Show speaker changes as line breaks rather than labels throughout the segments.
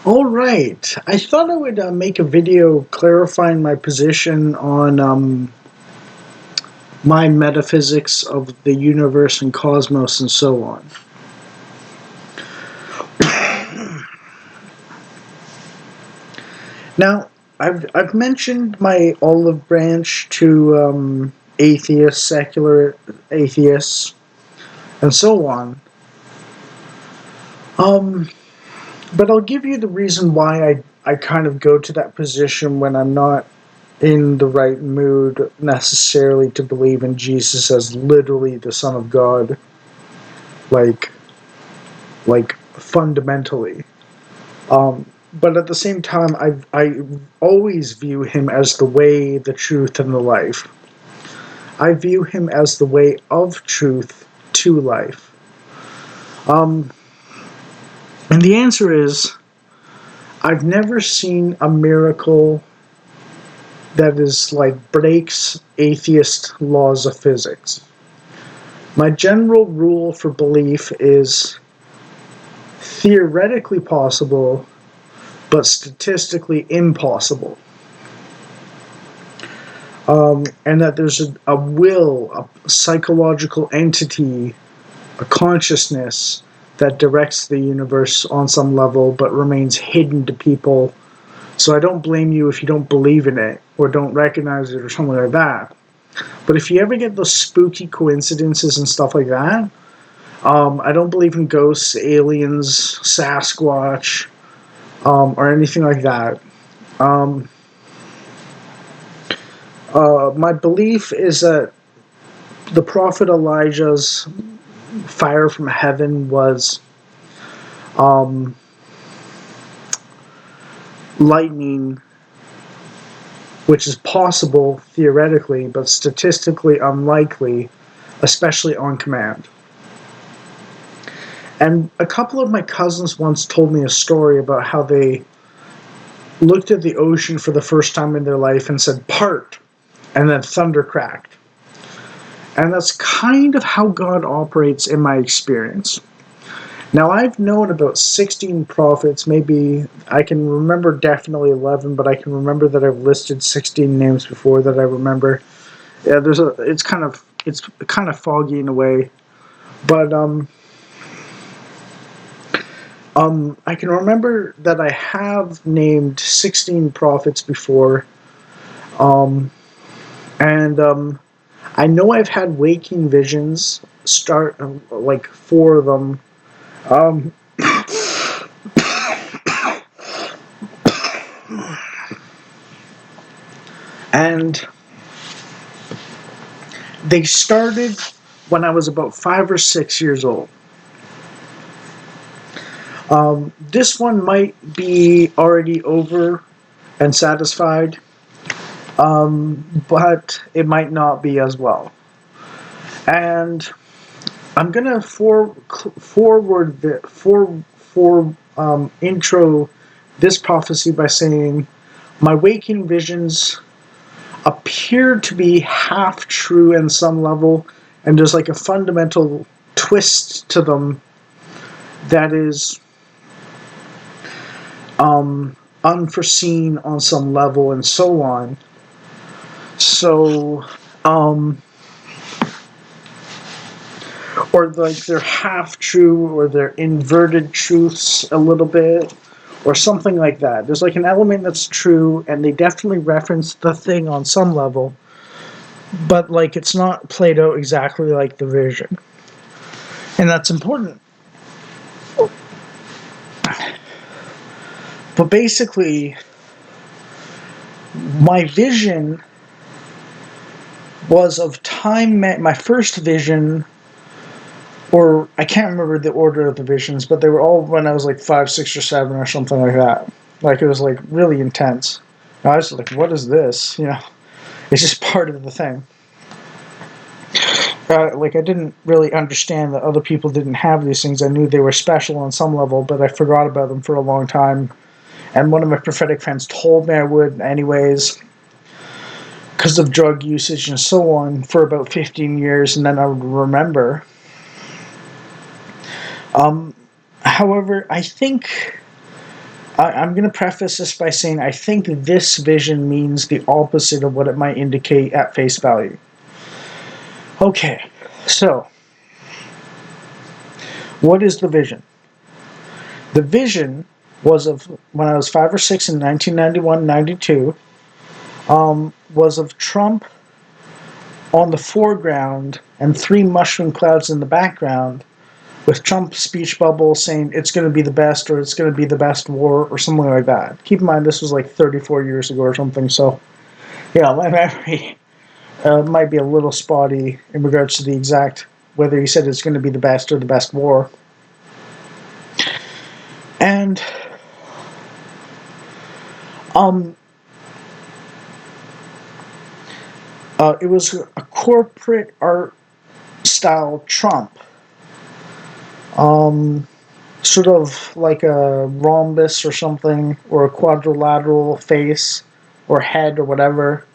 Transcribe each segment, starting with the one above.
All right. I thought I would make a video clarifying my position on my metaphysics of the universe and cosmos and so on. Now, I've mentioned my olive branch to atheists, secular atheists, and so on. Um, but I'll give you the reason why I kind of go to that position when I'm not in the right mood necessarily to believe in Jesus as literally the Son of God, like like fundamentally. But at the same time, I always view him as the way, the truth, and the life. I view him as the way of truth to life. Um, and the answer is, I've never seen a miracle that is like breaks atheist laws of physics. My general rule for belief is theoretically possible, but statistically impossible. And that there's a will, a psychological entity, a consciousness that directs the universe on some level, but remains hidden to people. So I don't blame you if you don't believe in it or don't recognize it or something like that. But if you ever get those spooky coincidences and stuff like that, I don't believe in ghosts, aliens, Sasquatch, or anything like that. Um, my belief is that the prophet Elijah's fire from heaven was um, lightning, which is possible theoretically, but statistically unlikely, especially on command. And a couple of my cousins once told me a story about how they looked at the ocean for the first time in their life and said, "Part," and then thunder cracked. And that's kind of how God operates in my experience. Now, I've known about 16 prophets, maybe I can remember definitely 11, but I can remember that I've listed 16 names before that I remember. Yeah, it's kind of foggy in a way, but I can remember that I have named 16 prophets before, um, and I know I've had waking visions, start like four of them. Um, and they started when I was about 5 or 6 years old. This one might be already over and satisfied, but it might not be as well. And I'm gonna forward the intro this prophecy by saying my waking visions appear to be half true in some level, and there's like a fundamental twist to them that is unforeseen on some level, and so on. So, or like they're half true, or they're inverted truths a little bit, or something like that. There's like an element that's true, and they definitely reference the thing on some level, but like it's not played out exactly like the vision. And that's important. But basically, my vision was of time. My first vision, or I can't remember the order of the visions, but they were all when I was like 5, 6, or 7, or something like that. Like it was like really intense. And I was like, "What is this?" It's just part of the thing. Like I didn't really understand that other people didn't have these things. I knew they were special on some level, but I forgot about them for a long time. And one of my prophetic friends told me I would, anyways, because of drug usage and so on, for about 15 years, and then I would remember. Um, However, I think I'm going to preface this by saying I think this vision means the opposite of what it might indicate at face value. Okay, so what is the vision? The vision was of when I was 5 or 6 in 1991-92, was of Trump on the foreground and three mushroom clouds in the background, with Trump's speech bubble saying it's going to be the best, or it's going to be the best war, or something like that. Keep in mind, this was like 34 years ago or something, so yeah, my memory might be a little spotty in regards to the exact whether he said it's going to be the best or the best war. And um, it was a corporate art style Trump, um, sort of like a rhombus or something, or a quadrilateral face or head or whatever,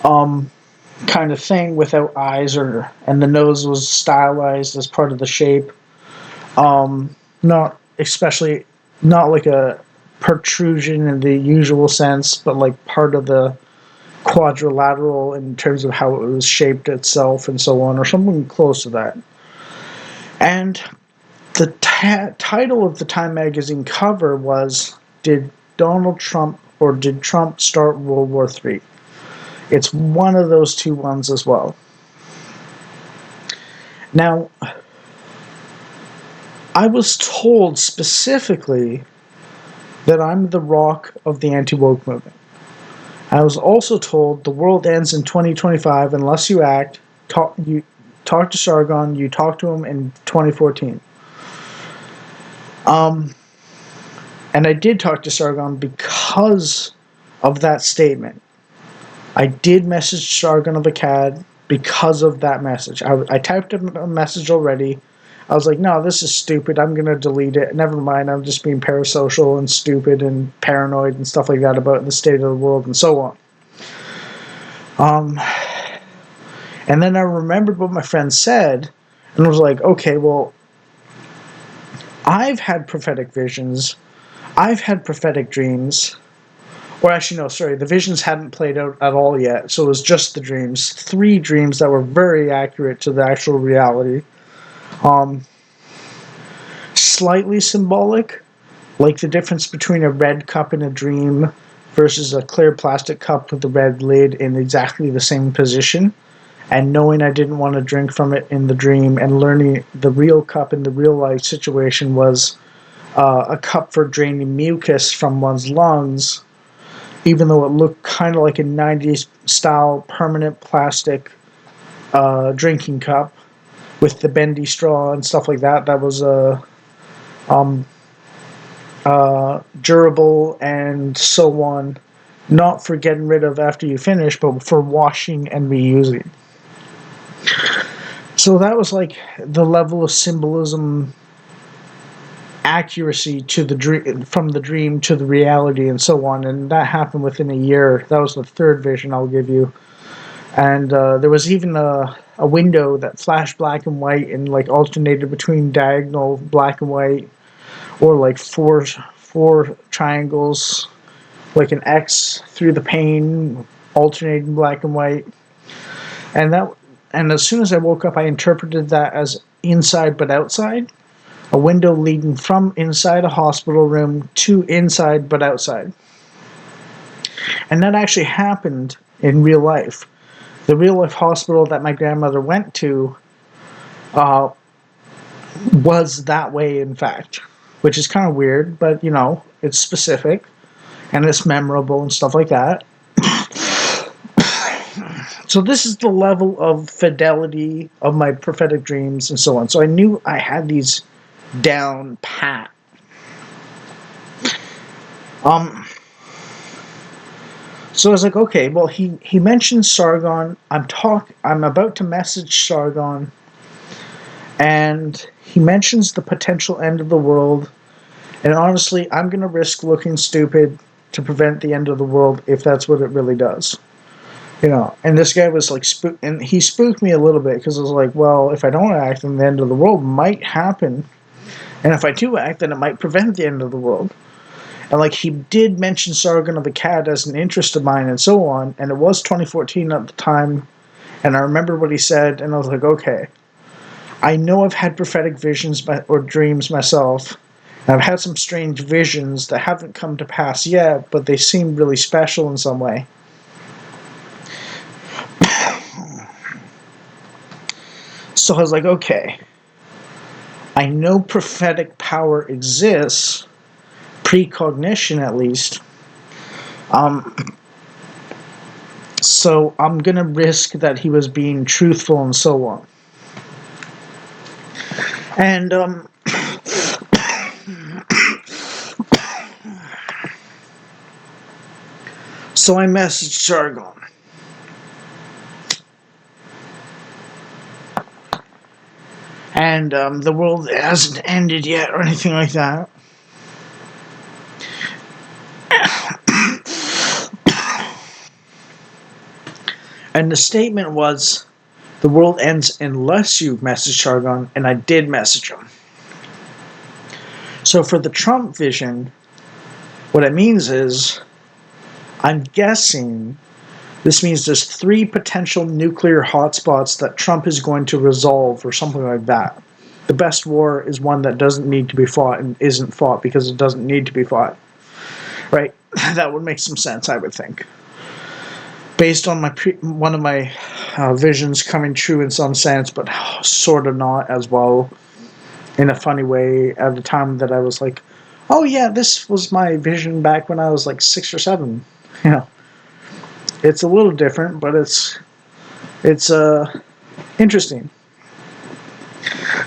um, kind of thing without eyes, or and the nose was stylized as part of the shape. Not especially, not like a protrusion in the usual sense, but like part of the quadrilateral in terms of how it was shaped itself and so on, or something close to that. And the title of the Time magazine cover was "Did Donald Trump or did Trump start World War III?" It's one of those two ones as well. Now, I was told specifically that I'm the rock of the anti-woke movement. I was also told the world ends in 2025 unless you act. You talk to Sargon. You talk to him in 2014. And I did talk to Sargon because of that statement. I did message Sargon of Akkad because of that message. I typed a message already. I was like, no, this is stupid. I'm going to delete it. Never mind. I'm just being parasocial and stupid and paranoid and stuff like that about the state of the world and so on. And then I remembered what my friend said and was like, okay, well, I've had prophetic visions. I've had prophetic dreams. Or actually, no, sorry, the visions hadn't played out at all yet, so it was just the dreams. 3 dreams that were very accurate to the actual reality. Slightly symbolic, like the difference between a red cup in a dream versus a clear plastic cup with a red lid in exactly the same position, and knowing I didn't want to drink from it in the dream, and learning the real cup in the real life situation was a cup for draining mucus from one's lungs, even though it looked kind of like a 90s style permanent plastic drinking cup with the bendy straw and stuff like that. That was um, durable and so on. Not for getting rid of after you finish, but for washing and reusing. So that was like the level of symbolism accuracy to the dream, from the dream to the reality and so on, and that happened within a year. That was the 3rd vision I'll give you. And there was even a window that flashed black and white and like alternated between diagonal black and white, or like four triangles, like an X through the pane, alternating black and white. And as soon as I woke up, I interpreted that as inside but outside, a window leading from inside a hospital room to inside but outside. And that actually happened in real life. The real life hospital that my grandmother went to was that way, in fact, which is kind of weird, but you know, it's specific and it's memorable and stuff like that. So this is the level of fidelity of my prophetic dreams and so on. So I knew I had these down pat. So I was like, okay, well, he mentioned Sargon. I'm about to message Sargon, and he mentions the potential end of the world. And honestly, I'm gonna risk looking stupid to prevent the end of the world if that's what it really does. You know, and this guy was like, and he spooked me a little bit because I was like, well, if I don't act, then the end of the world might happen, and if I do act, then it might prevent the end of the world. And like he did mention Sargon of Akkad as an interest of mine and so on, and it was 2014 at the time, and I remember what he said, and I was like, okay, I know I've had prophetic visions or dreams myself. And I've had some strange visions that haven't come to pass yet, but they seem really special in some way. So I was like, okay, I know prophetic power exists, precognition at least. So I'm gonna risk that he was being truthful and so on. And so I messaged Sargon. And the world hasn't ended yet or anything like that. And the statement was, the world ends unless you message Sargon, and I did message him. So for the Trump vision, what it means is, I'm guessing this means there's 3 potential nuclear hotspots that Trump is going to resolve or something like that. The best war is one that doesn't need to be fought and isn't fought because it doesn't need to be fought. Right? That would make some sense, I would think. Based on one of my visions coming true in some sense, but sort of not as well, in a funny way, at the time that I was like, oh yeah, this was my vision back when I was like 6 or 7. You know, it's a little different, but it's interesting.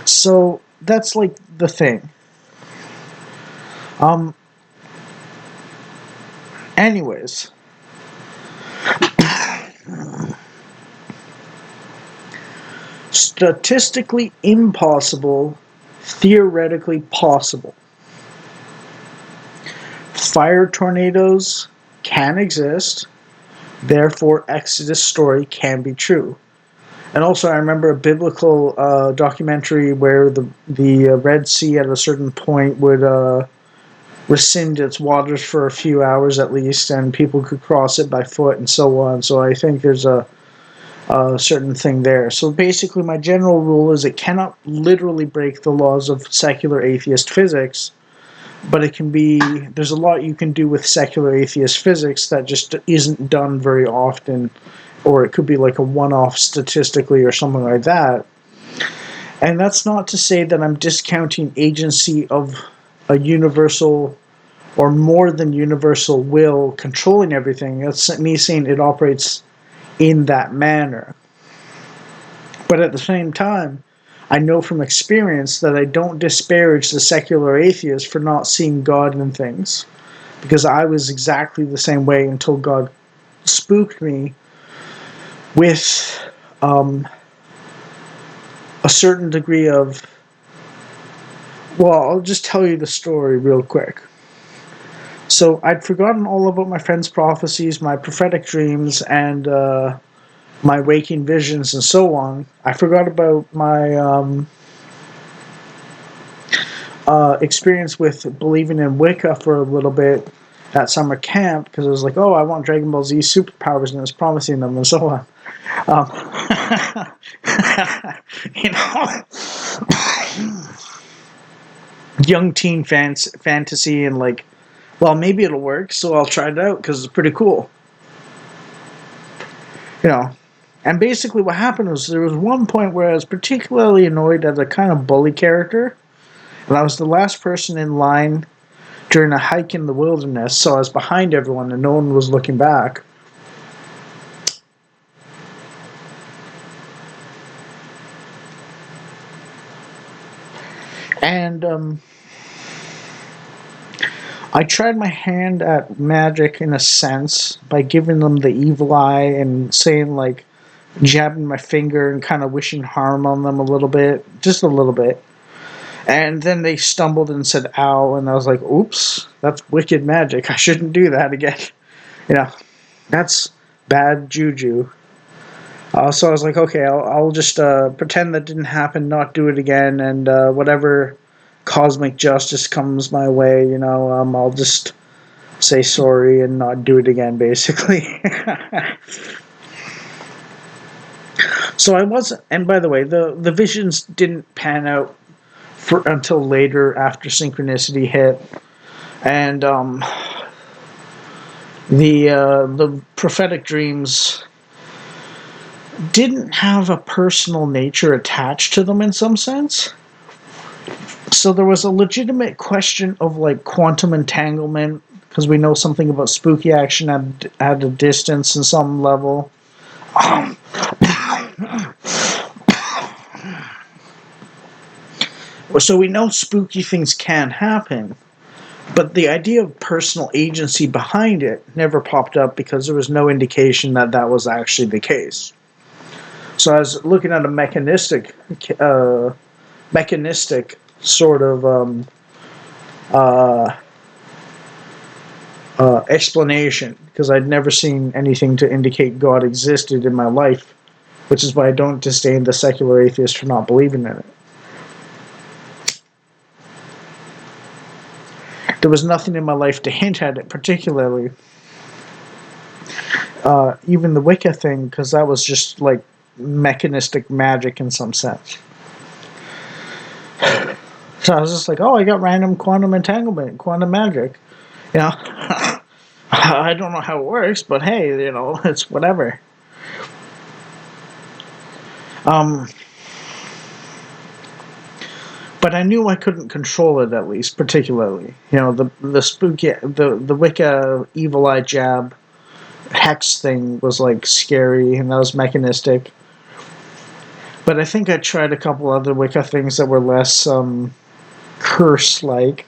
So that's like the thing. Anyways, statistically impossible, theoretically possible. Fire tornadoes can exist, therefore Exodus story can be true. And also, I remember a biblical documentary where the Red Sea at a certain point would rescind its waters for a few hours at least, and people could cross it by foot and so on. So I think there's a certain thing there. So basically, my general rule is it cannot literally break the laws of secular atheist physics, but it can be. There's a lot you can do with secular atheist physics that just isn't done very often, or it could be like a one-off statistically or something like that. And that's not to say that I'm discounting agency of a universal or more than universal will controlling everything. That's me saying it operates in that manner. But at the same time, I know from experience that I don't disparage the secular atheist for not seeing God in things, because I was exactly the same way until God spooked me with a certain degree of. Well, I'll just tell you the story real quick. So I'd forgotten all about my friend's prophecies, my prophetic dreams, and my waking visions and so on. I forgot about my experience with believing in Wicca for a little bit at summer camp, because I was like, oh, I want Dragon Ball Z superpowers, and I was promising them and so on. You know, young teen fantasy, and like, well, maybe it'll work, so I'll try it out because it's pretty cool. You know, and basically what happened was there was one point where I was particularly annoyed at a kind of bully character, and I was the last person in line during a hike in the wilderness, so I was behind everyone and no one was looking back. And I tried my hand at magic in a sense by giving them the evil eye and saying, like, jabbing my finger and kind of wishing harm on them a little bit, just a little bit. And then they stumbled and said, ow, and I was like, oops, that's wicked magic. I shouldn't do that again. You know, that's bad juju. So I was like, okay, I'll just pretend that didn't happen, not do it again, and whatever cosmic justice comes my way, I'll just say sorry and not do it again, basically. So I wasn't, and by the way, the visions didn't pan out for until later after synchronicity hit, and the prophetic dreams didn't have a personal nature attached to them in some sense. So there was a legitimate question of like quantum entanglement because we know something about spooky action at a distance in some level. Um, so we know spooky things can happen, but the idea of personal agency behind it never popped up because there was no indication that that was actually the case. So I was looking at a mechanistic sort of uh, explanation because I'd never seen anything to indicate God existed in my life, which is why I don't disdain the secular atheist for not believing in it. There was nothing in my life to hint at it, particularly. Even the Wicca thing, because that was just like mechanistic magic in some sense. So I was just like, oh, I got random quantum entanglement, quantum magic. You know, I don't know how it works, but hey, you know, it's whatever. Um, but I knew I couldn't control it at least, particularly. You know, the spooky, the Wicca evil eye jab hex thing was like scary, and that was mechanistic. But I think I tried a couple other Wicca things that were less curse-like,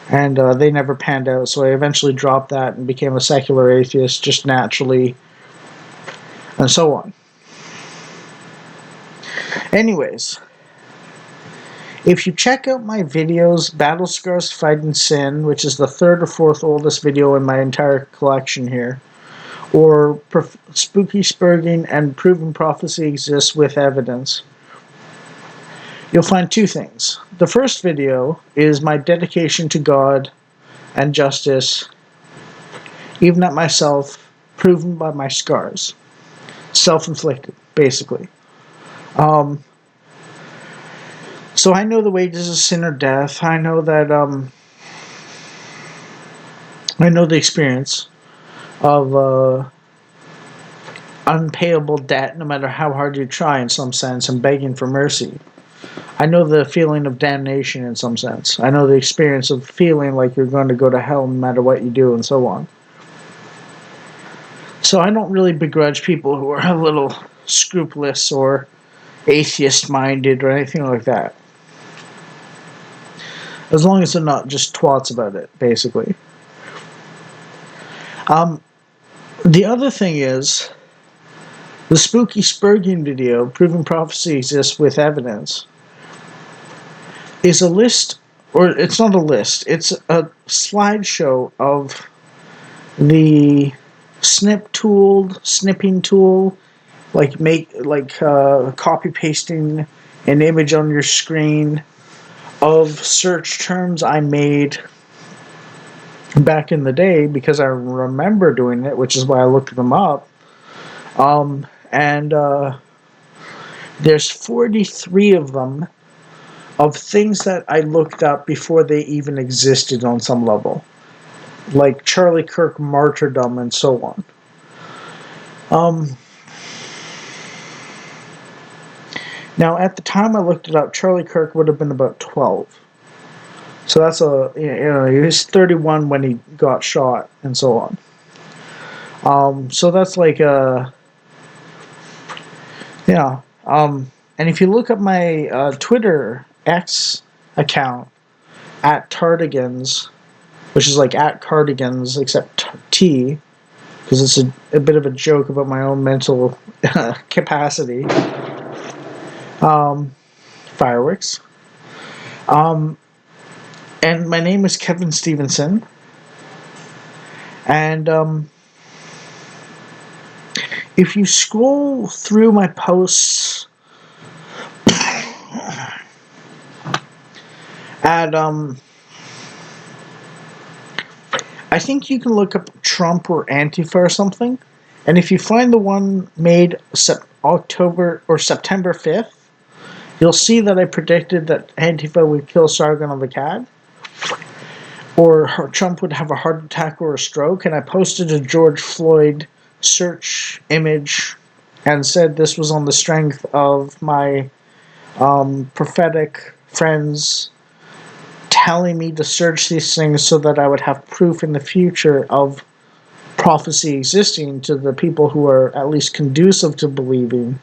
and they never panned out. So I eventually dropped that and became a secular atheist just naturally, and so on. Anyways, if you check out my videos, Battle Scars Fighting Sin, which is the third or fourth oldest video in my entire collection here, or Spooky Spurging and Proven Prophecy Exists with Evidence, you'll find two things. The first video is my dedication to God and justice, even at myself, proven by my scars. Self-inflicted, basically. So I know the wages of sin are death. I know that, I know the experience of unpayable debt, no matter how hard you try in some sense, and begging for mercy. I know the feeling of damnation in some sense. I know the experience of feeling like you're going to go to hell no matter what you do, and so on. So I don't really begrudge people who are a little scrupulous or atheist-minded or anything like that. As long as they're not just twats about it, basically. The other thing is, the Spooky Spurgeon video, Proven Prophecy Exists with Evidence, is a list, or it's not a list, it's a slideshow of the snipping tool, copy pasting an image on your screen of search terms I made back in the day because I remember doing it, which is why I looked them up. And there's 43 of them of things that I looked up before they even existed on some level, like Charlie Kirk martyrdom and so on. Now, at the time I looked it up, Charlie Kirk would have been about 12. So that's he was 31 when he got shot and so on. So that's like and if you look up my Twitter X account at Tardigans, which is like at Cardigans except T, because it's a bit of a joke about my own mental capacity. Fireworks. And my name is Kevin Stevenson. And if you scroll through my posts I think you can look up Trump or Antifa or something, and if you find the one made October or September 5th, you'll see that I predicted that Antifa would kill Sargon of Akkad, or Trump would have a heart attack or a stroke, and I posted a George Floyd search image and said this was on the strength of my prophetic friends telling me to search these things so that I would have proof in the future of prophecy existing to the people who are at least conducive to believing.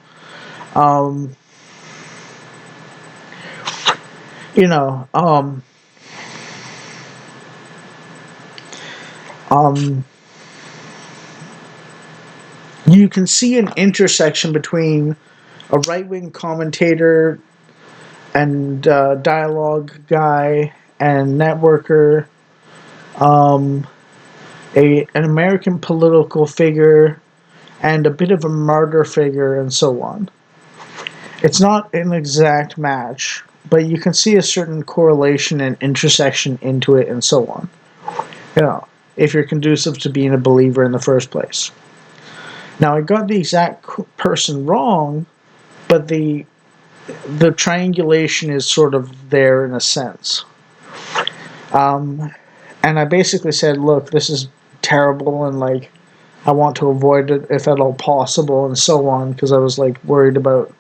Um, you know, um, um, you can see an intersection between a right wing commentator and dialogue guy and networker, um, an American political figure, and a bit of a martyr figure, and so on. It's not an exact match, but you can see a certain correlation and intersection into it, and so on. You know, if you're conducive to being a believer in the first place. Now, I got the exact person wrong, but the triangulation is sort of there in a sense. Um, and I basically said, look, this is terrible, and like, I want to avoid it if at all possible, and so on, because I was like worried about.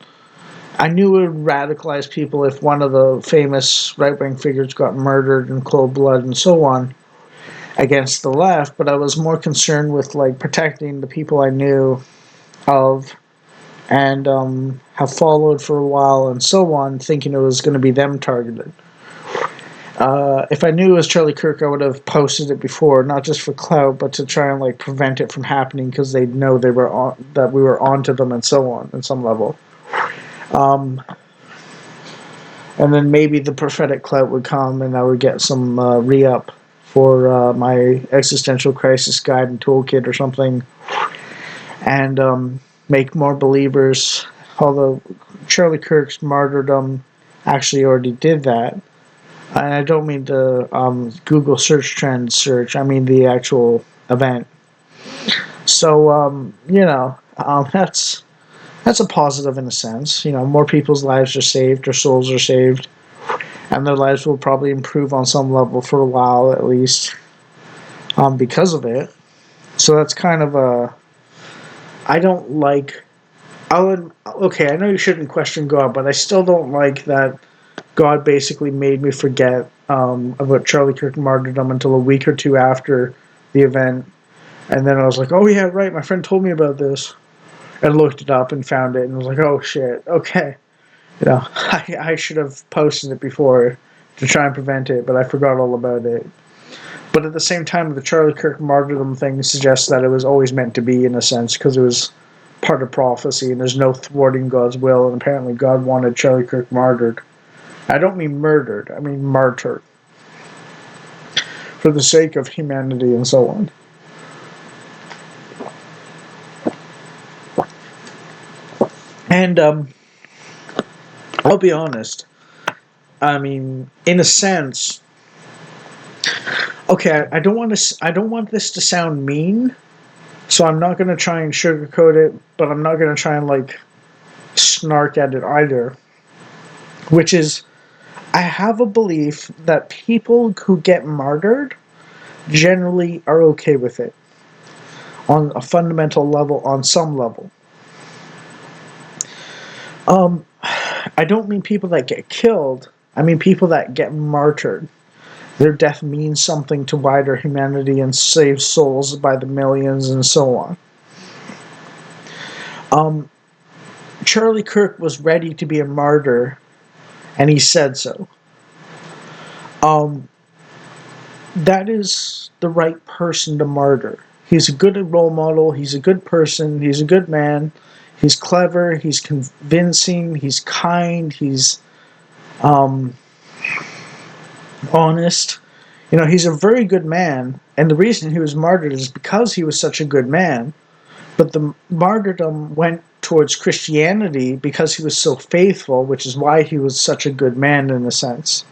I knew it would radicalize people if one of the famous right wing figures got murdered in cold blood and so on against the left, but I was more concerned with like protecting the people I knew of and have followed for a while and so on, thinking it was going to be them targeted. If I knew it was Charlie Kirk, I would have posted it before, not just for clout, but to try and like prevent it from happening because they'd know they were on, that we were onto them and so on, at some level. Um, and then maybe the prophetic clout would come, and I would get some re-up for my existential crisis guide and toolkit or something, and make more believers. Although Charlie Kirk's martyrdom actually already did that. And I don't mean the Google search trend search. I mean the actual event. So that's a positive in a sense. You know, more people's lives are saved, their souls are saved, and their lives will probably improve on some level for a while at least, because of it. So that's kind of a. I don't like. Okay, I know you shouldn't question God, but I still don't like that God basically made me forget about Charlie Kirk martyrdom until a week or two after the event. And then I was like, oh, yeah, right, my friend told me about this. And looked it up and found it and was like, oh, shit, okay. You know, I should have posted it before to try and prevent it, but I forgot all about it. But at the same time, the Charlie Kirk martyrdom thing suggests that it was always meant to be, in a sense, because it was part of prophecy and there's no thwarting God's will, and apparently God wanted Charlie Kirk martyred. I don't mean murdered, I mean martyred. For the sake of humanity and so on. And I'll be honest. I mean, in a sense, okay, I don't want to. I don't want this to sound mean, so I'm not going to try and sugarcoat it, but I'm not going to try and like snark at it either. Which is, I have a belief that people who get martyred generally are okay with it on a fundamental level, on some level. I don't mean people that get killed. I mean people that get martyred. Their death means something to wider humanity and saves souls by the millions and so on. Um, Charlie Kirk was ready to be a martyr, and he said so. Um, that is the right person to martyr. He's a good role model. He's a good person. He's a good man. He's clever. He's convincing. He's kind. He's um, honest. You know, he's a very good man, and the reason he was martyred is because he was such a good man. But the martyrdom went towards Christianity because he was so faithful, which is why he was such a good man in a sense.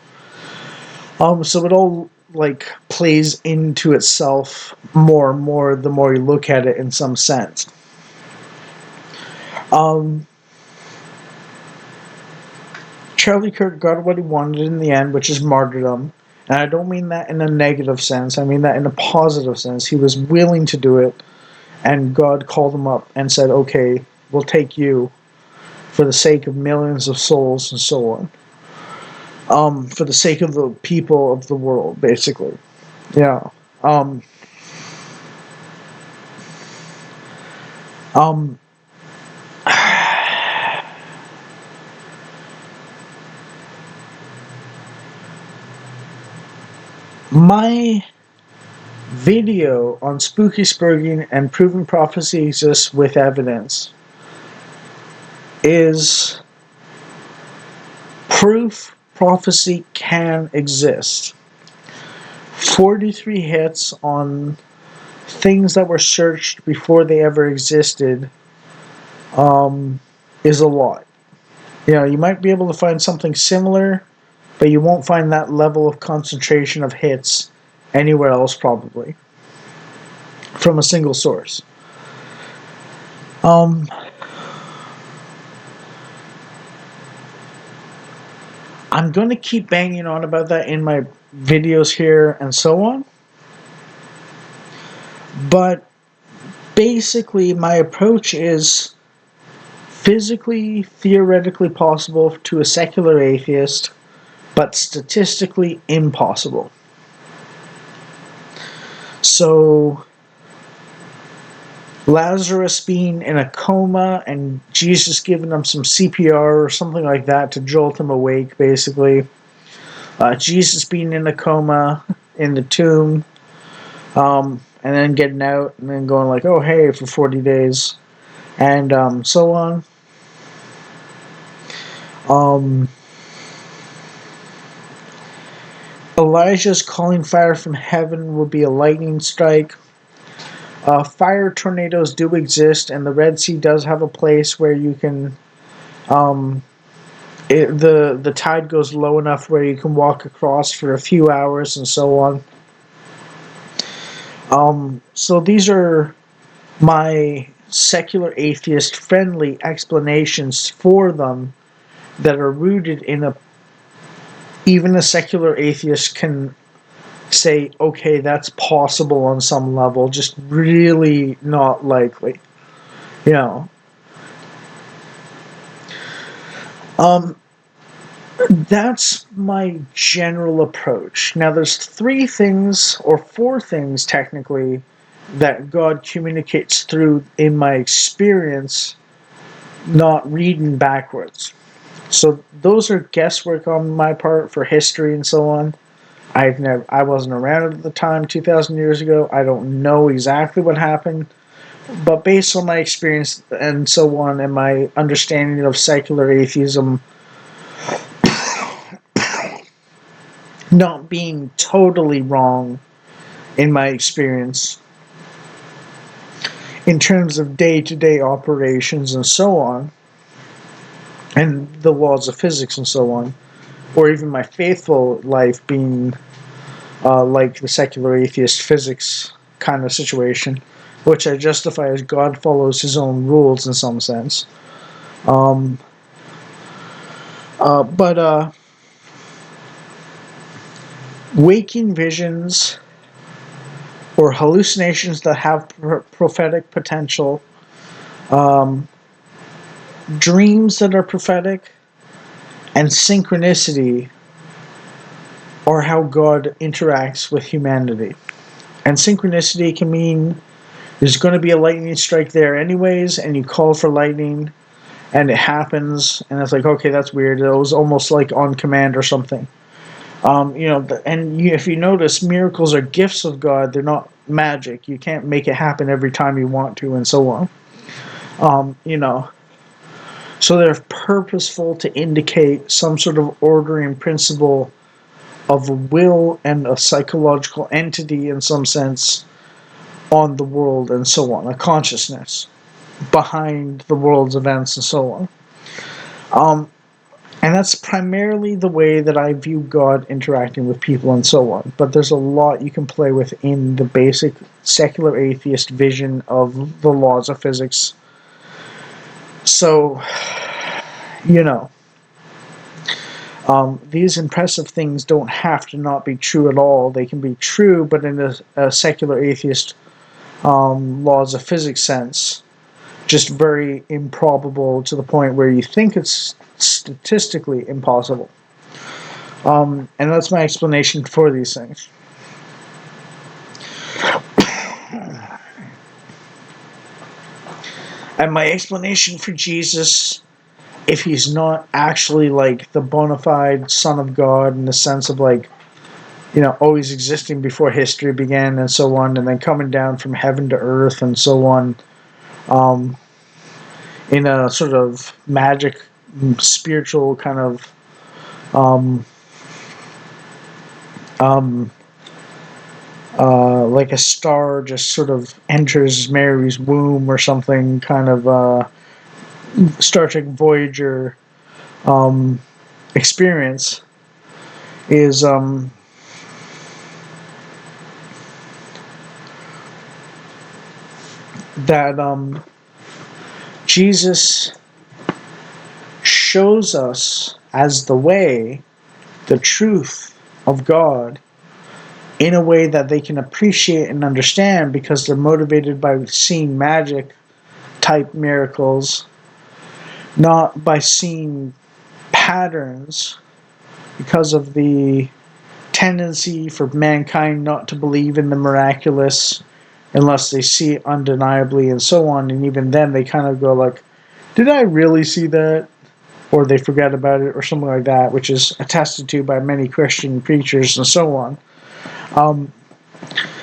So it all like plays into itself more and more the more you look at it in some sense. Um, Charlie Kirk got what he wanted in the end, which is martyrdom. And I don't mean that in a negative sense. I mean that in a positive sense. He was willing to do it, and God called him up and said, "Okay, we'll take you for the sake of millions of souls and so on. For the sake of the people of the world, basically." Yeah. Um, um, my video on spooky spurging and proving prophecy exists with evidence is proof prophecy can exist. 43 hits on things that were searched before they ever existed is a lot. You know, you might be able to find something similar, but you won't find that level of concentration of hits anywhere else, probably, from a single source. Um, I'm going to keep banging on about that in my videos here and so on. But basically, my approach is physically, theoretically possible to a secular atheist, but statistically impossible. So, Lazarus being in a coma and Jesus giving him some CPR or something like that to jolt him awake, basically. Jesus being in a coma in the tomb, and then getting out and then going like, oh, hey, for 40 days, and so on. Um, Elijah's calling fire from heaven will be a lightning strike. Fire tornadoes do exist, and the Red Sea does have a place where you can. The tide goes low enough where you can walk across for a few hours and so on. So these are my secular atheist friendly explanations for them that are rooted in a even a secular atheist can say, okay, that's possible on some level, just really not likely. You know. Um, that's my general approach. Now, there's 3 things, or 4 things technically, that God communicates through in my experience, not reading backwards. So those are guesswork on my part for history and so on. I wasn't around at the time 2,000 years ago. I don't know exactly what happened, but based on my experience and so on, and my understanding of secular atheism not being totally wrong in my experience in terms of day-to-day operations and so on, and the laws of physics and so on, or even my faithful life being like the secular atheist physics kind of situation, which I justify as God follows his own rules in some sense. Um, but waking visions or hallucinations that have prophetic potential, um, dreams that are prophetic, and synchronicity are how God interacts with humanity. And synchronicity can mean there's going to be a lightning strike there anyways, and you call for lightning, and it happens, and it's like, okay, that's weird. It was almost like on command or something. If you notice, miracles are gifts of God. They're not magic. You can't make it happen every time you want to, and so on. So they're purposeful to indicate some sort of ordering principle of a will and a psychological entity in some sense on the world and so on, a consciousness behind the world's events and so on. And that's primarily the way that I view God interacting with people and so on. But there's a lot you can play with in the basic secular atheist vision of the laws of physics. So, you know, these impressive things don't have to not be true at all. They can be true, but in a secular atheist laws of physics sense, just very improbable to the point where you think it's statistically impossible. And that's my explanation for these things. And my explanation for Jesus, if he's not actually like the bona fide Son of God in the sense of like, always existing before history began and so on, and then coming down from heaven to earth and so on, um, in a sort of magic, spiritual kind of um, um, like a star just sort of enters Mary's womb or something, kind of Star Trek Voyager experience is that Jesus shows us as the way, the truth of God in a way that they can appreciate and understand because they're motivated by seeing magic type miracles, not by seeing patterns because of the tendency for mankind not to believe in the miraculous unless they see it undeniably and so on. And even then they kind of go like, did I really see that? Or they forget about it or something like that, which is attested to by many Christian preachers and so on.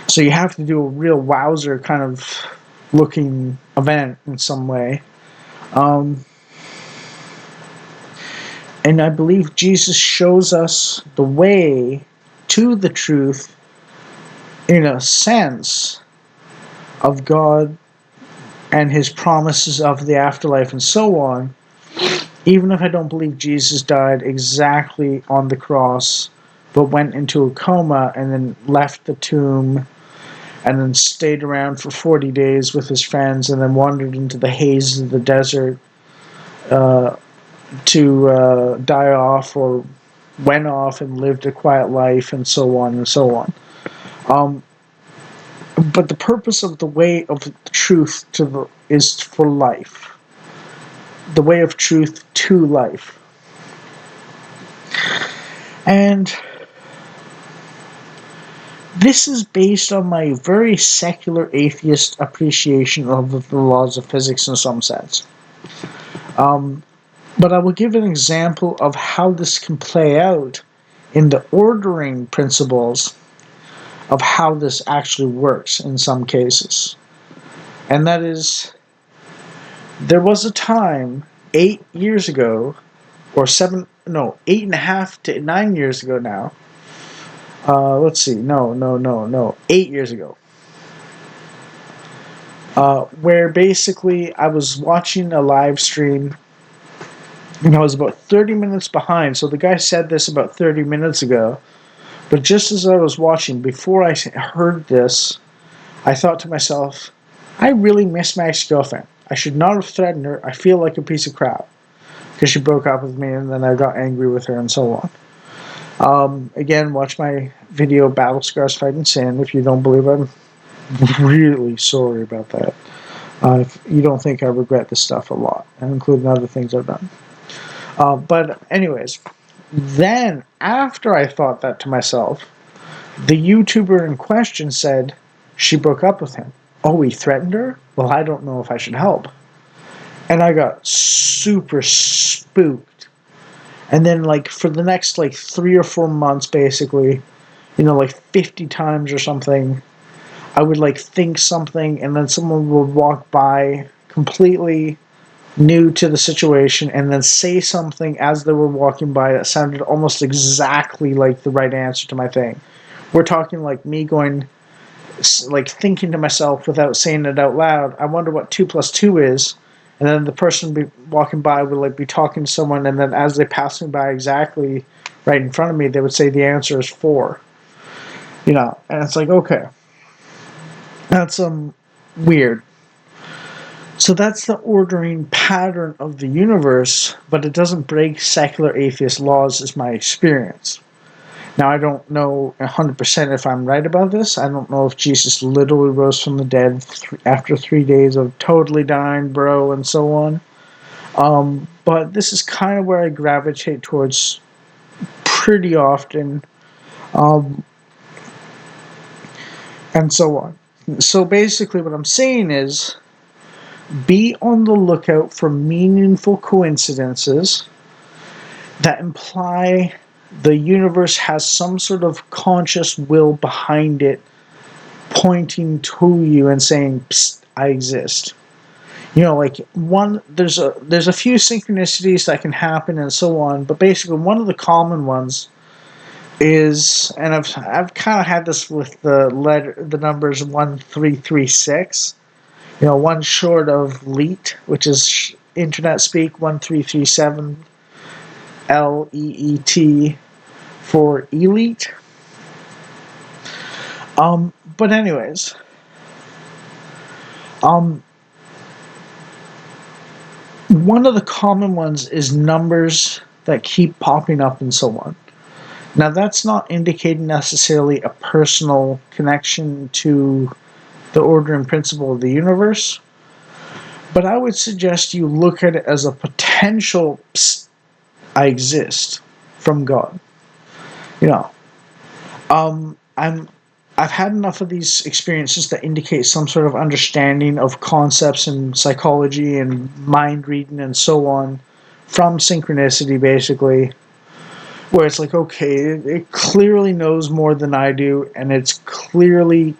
So you have to do a real wowzer kind of looking event in some way. And I believe Jesus shows us the way to the truth in a sense of God and his promises of the afterlife and so on, even if I don't believe Jesus died exactly on the cross, but went into a coma and then left the tomb and then stayed around for 40 days with his friends and then wandered into the haze of the desert uh, to die off, or went off and lived a quiet life and so on and so on. But the purpose of the way of the truth is for life. The way of truth to life. And this is based on my very secular atheist appreciation of the laws of physics in some sense. But I will give an example of how this can play out in the ordering principles of how this actually works in some cases. And that is, there was a time 8 years ago, or 8.5 to 9 years ago now. Let's see, no, 8 years ago. Where basically I was watching a live stream and I was about 30 minutes behind. So the guy said this about 30 minutes ago. But just as I was watching, before I heard this, I thought to myself, I really miss my ex-girlfriend. I should not have threatened her. I feel like a piece of crap. Because she broke up with me and then I got angry with her and so on. Again, watch my video, Battle Scars Fighting Sin. If you don't believe I'm really sorry about that. If you don't think I regret this stuff a lot, and including other things I've done. But anyways, then after I thought that to myself, the YouTuber in question said she broke up with him. Oh, he threatened her? Well, I don't know if I should help. And I got super spooked. And then, like, for the next, 3 or 4 months, basically, 50 times or something, I would, think something, and then someone would walk by completely new to the situation and then say something as they were walking by that sounded almost exactly like the right answer to my thing. We're talking like me going, thinking to myself without saying it out loud, I wonder what 2 plus 2 is, and then the person walking by would like be talking to someone, and then as they pass me by exactly right in front of me, they would say the answer is 4. And it's like, okay, that's weird. So that's the ordering pattern of the universe, but it doesn't break secular atheist laws, is my experience. Now, I don't know 100% if I'm right about this. I don't know if Jesus literally rose from the dead after 3 days of totally dying, bro, and so on. But this is kind of where I gravitate towards pretty often, um, and so on. So basically, what I'm saying is be on the lookout for meaningful coincidences that imply the universe has some sort of conscious will behind it, pointing to you and saying, "Psst, I exist." Like there's a few synchronicities that can happen and so on, but basically one of the common ones is, and I've kind of had this with the numbers 1336. One short of LEET, which is internet speak, 1337 LEET for elite. But anyways, one of the common ones is numbers that keep popping up and so on. Now, that's not indicating necessarily a personal connection to the order and principle of the universe, but I would suggest you look at it as a potential, "Psst, I exist," from God. You know, I've had enough of these experiences that indicate some sort of understanding of concepts in psychology and mind reading and so on from synchronicity, basically, where it's like, okay, it clearly knows more than I do, and it's clearly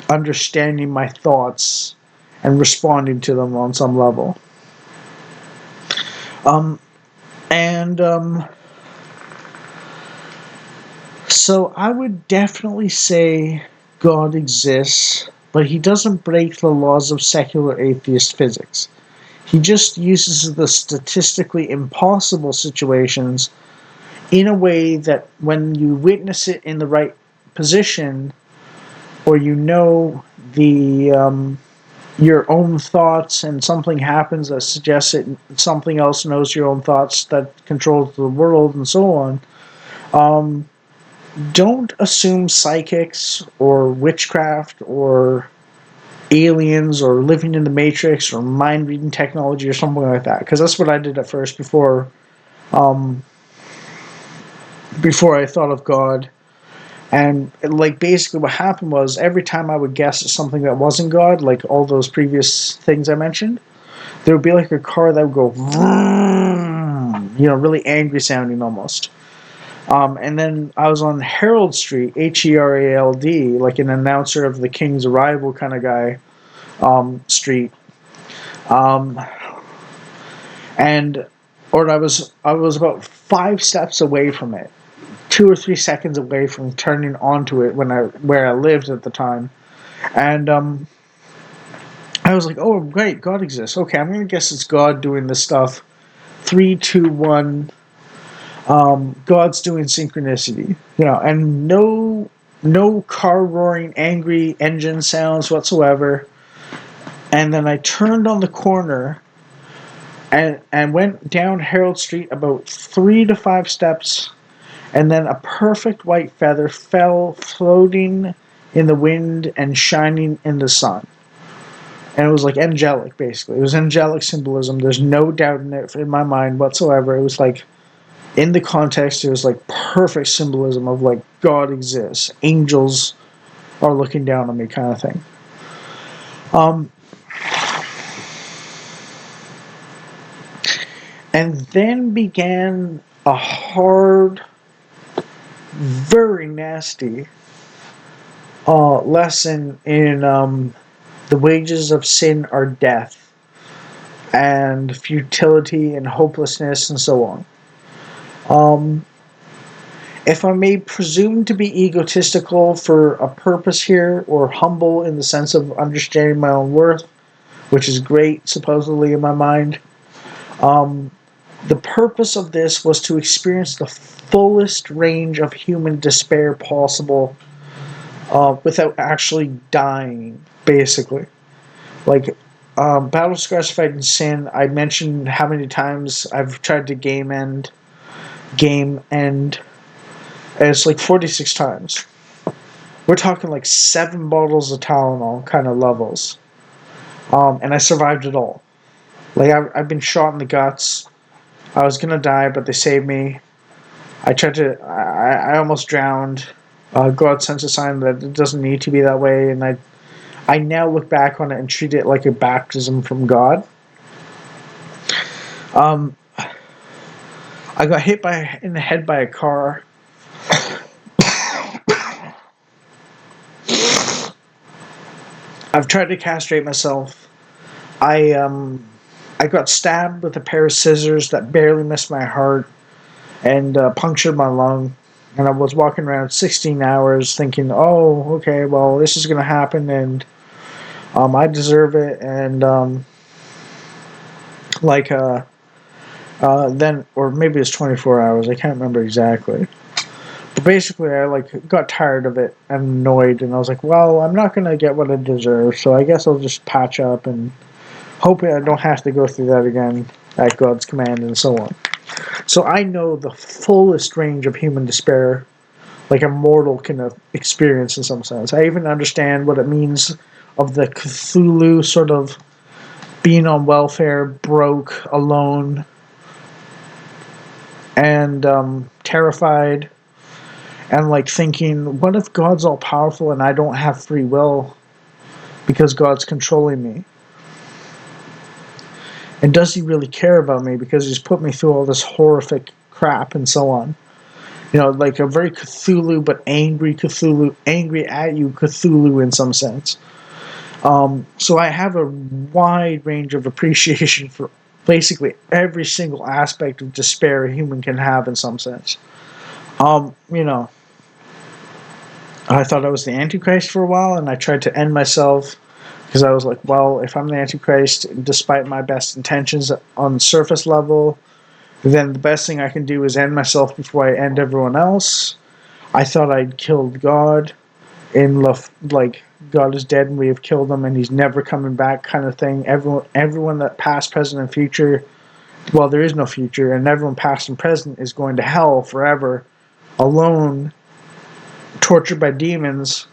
understanding my thoughts and responding to them on some level. Um, and So I would definitely say God exists, but he doesn't break the laws of secular atheist physics. He just uses the statistically impossible situations in a way that when you witness it in the right position, or the your own thoughts, and something happens that suggests it, something else knows your own thoughts that controls the world, and so on. Um, don't assume psychics or witchcraft or aliens or living in the matrix or mind reading technology or something like that, because that's what I did at first um, before I thought of God. And like basically what happened was every time I would guess at something that wasn't God, like all those previous things I mentioned, there would be like a car that would go vroom, really angry sounding almost. And then I was on Herald Street, Herald, like an announcer of the King's arrival kind of guy, street. Um, and or I was about 5 steps away from it, 2 or 3 seconds away from turning onto it where I lived at the time, and I was like, oh great, God exists. Okay, I'm gonna guess it's God doing this stuff. 3, 2, 1. God's doing synchronicity, and no car roaring, angry engine sounds whatsoever. And then I turned on the corner and went down Herald Street about 3 to 5 steps, and then a perfect white feather fell floating in the wind and shining in the sun. And it was like angelic, basically. It was angelic symbolism. There's no doubt in it in my mind whatsoever. It was like, in the context, it was like perfect symbolism of like God exists, angels are looking down on me, kind of thing. Um, and then began a hard, very nasty lesson in the wages of sin are death and futility and hopelessness and so on. Um, if I may presume to be egotistical for a purpose here, or humble in the sense of understanding my own worth, which is great, supposedly, in my mind. Um, the purpose of this was to experience the fullest range of human despair possible without actually dying, basically. Like, Battle Scars Fighting Sin, I mentioned how many times I've tried to game end, and it's like 46 times. We're talking like 7 bottles of Tylenol kind of levels. And I survived it all. Like, I've been shot in the guts. I was gonna die, but they saved me. I almost drowned. God sent a sign that it doesn't need to be that way, and I now look back on it and treat it like a baptism from God. Um, I got hit in the head by a car. I've tried to castrate myself. I um, I got stabbed with a pair of scissors that barely missed my heart and punctured my lung. And I was walking around 16 hours thinking, oh, okay, well, this is going to happen and I deserve it. And like, then, or maybe it's 24 hours, I can't remember exactly. But basically, I like got tired of it and annoyed, and I was like, well, I'm not going to get what I deserve, so I guess I'll just patch up and hope I don't have to go through that again at God's command and so on. So I know the fullest range of human despair like a mortal can experience in some sense. I even understand what it means of the Cthulhu sort of being on welfare, broke, alone, and terrified, and like thinking, what if God's all powerful and I don't have free will because God's controlling me? And does he really care about me because he's put me through all this horrific crap and so on? You know, like a very Cthulhu, but angry Cthulhu, angry at you Cthulhu in some sense. So I have a wide range of appreciation for basically every single aspect of despair a human can have in some sense. You know, I thought I was the Antichrist for a while, and I tried to end myself because I was like, well, if I'm the Antichrist, despite my best intentions on surface level, then the best thing I can do is end myself before I end everyone else. I thought I'd killed God in like God is dead and we have killed him and he's never coming back kind of thing. Everyone that past, present, and future, well, there is no future, and everyone past and present is going to hell forever, alone, tortured by demons,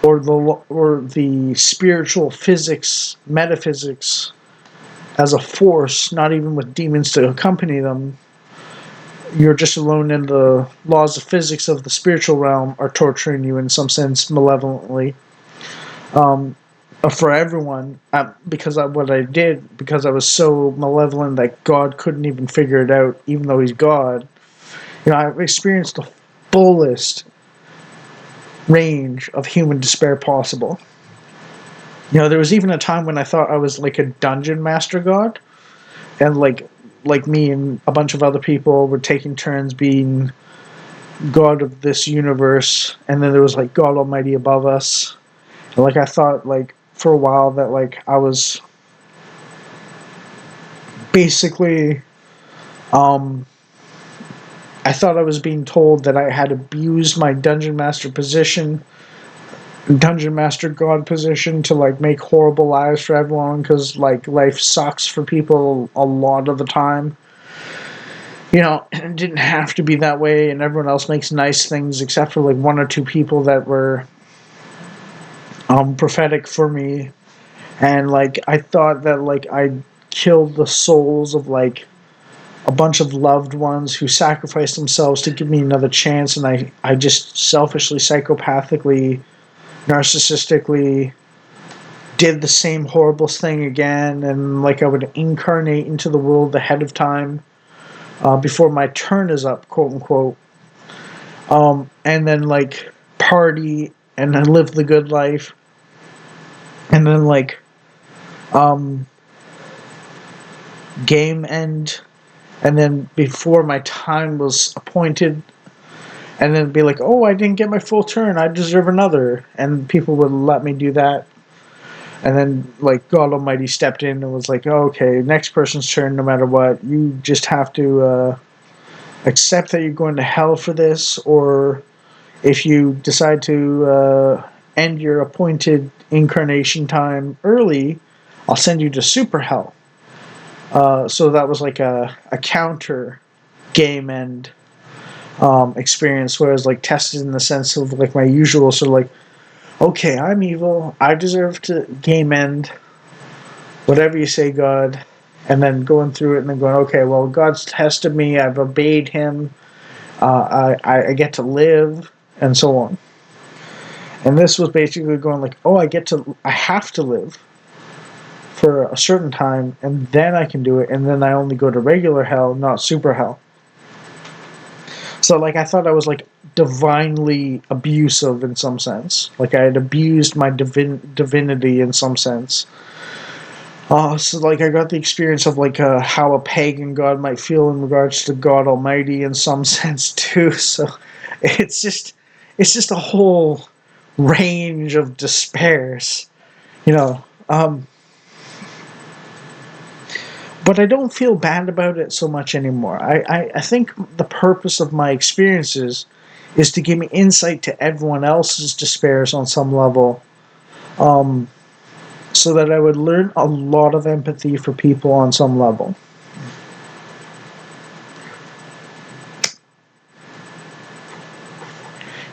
or the spiritual physics, metaphysics as a force, not even with demons to accompany them. You're just alone in the laws of physics of the spiritual realm are torturing you in some sense malevolently. Um, for everyone, because of what I did, because I was so malevolent that God couldn't even figure it out, even though he's God. You know, I've experienced the fullest range of human despair possible. You know, there was even a time when I thought I was like a dungeon master god, and like me and a bunch of other people were taking turns being god of this universe, and then there was like God Almighty above us. And like I thought like for a while that like I was basically um I thought I was being told that I had abused my dungeon master position, dungeon master god position to like make horrible lives for everyone because like life sucks for people a lot of the time. You know, it didn't have to be that way, and everyone else makes nice things except for like 1 or 2 people that were prophetic for me. And like I thought that like I killed the souls of like a bunch of loved ones who sacrificed themselves to give me another chance, and I just selfishly, psychopathically, narcissistically did the same horrible thing again, and like I would incarnate into the world ahead of time before my turn is up, quote unquote, and then like party and then live the good life, and then like um, game end, and then before my time was appointed, and then be like, oh, I didn't get my full turn, I deserve another, and people would let me do that. And then, like, God Almighty stepped in and was like, oh, okay, next person's turn no matter what. You just have to accept that you're going to hell for this, or if you decide to end your appointed incarnation time early, I'll send you to super hell. So that was like a counter game end experience, where I was like tested in the sense of like my usual sort of like, okay, I'm evil, I deserve to game end, whatever you say, God, and then going through it and then going, okay, well, God's tested me, I've obeyed Him, I get to live, and so on. And this was basically going like, oh, I have to live for a certain time, and then I can do it, and then I only go to regular hell, not super hell. So, like, I thought I was, like, divinely abusive in some sense. Like, I had abused my divinity in some sense. So, like, I got the experience of, like, how a pagan god might feel in regards to God Almighty in some sense, too. So, it's just, it's just a whole range of despairs, you know. But I don't feel bad about it so much anymore. I think the purpose of my experiences is to give me insight to everyone else's despairs on some level, um, so that I would learn a lot of empathy for people on some level.